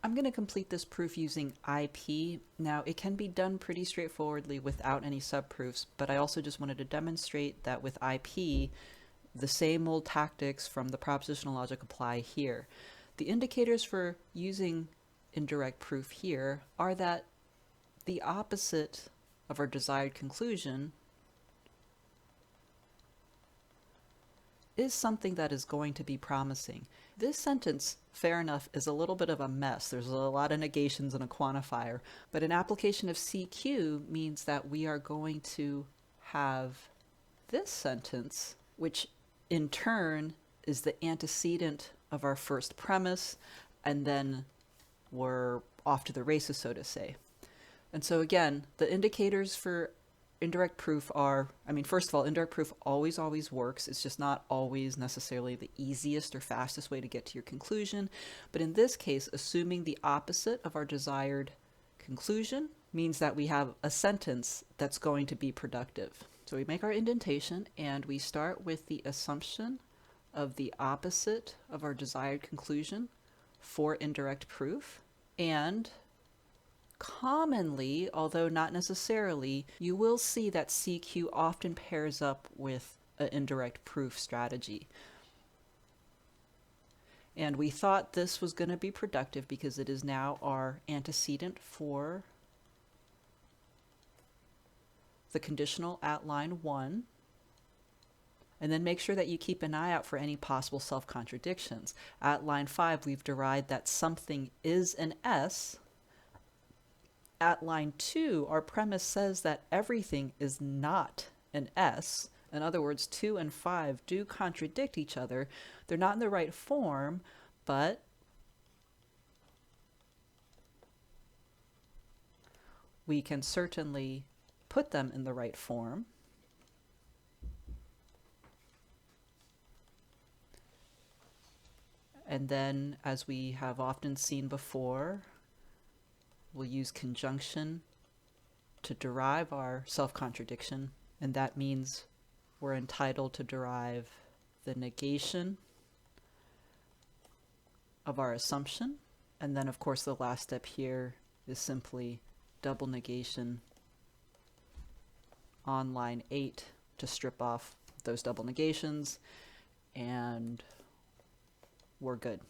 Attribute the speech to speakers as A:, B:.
A: I'm going to complete this proof using IP. Now, it can be done pretty straightforwardly without any subproofs, but I also just wanted to demonstrate that with IP, the same old tactics from the propositional logic apply here. The indicators for using indirect proof here are that the opposite of our desired conclusion is something that is going to be promising. This sentence, fair enough, is a little bit of a mess. There's a lot of negations and a quantifier, but an application of CQ means that we are going to have this sentence, which in turn is the antecedent of our first premise, and then we're off to the races, so to say. And so again, the indicators for indirect proof are, first of all, indirect proof always works. It's just not always necessarily the easiest or fastest way to get to your conclusion. But in this case, assuming the opposite of our desired conclusion means that we have a sentence that's going to be productive. So we make our indentation and we start with the assumption of the opposite of our desired conclusion for indirect proof. And commonly, although not necessarily, you will see that CQ often pairs up with an indirect proof strategy. And we thought this was going to be productive because it is now our antecedent for the conditional at line 1. And then make sure that you keep an eye out for any possible self-contradictions. At line 5, we've derived that something is an S. At line 2, our premise says that everything is not an S. In other words, 2 and 5 do contradict each other. They're not in the right form, but we can certainly put them in the right form. And then, as we have often seen before, we'll use conjunction to derive our self-contradiction, and that means we're entitled to derive the negation of our assumption. And then, of course, the last step here is simply double negation on line 8 to strip off those double negations, and we're good.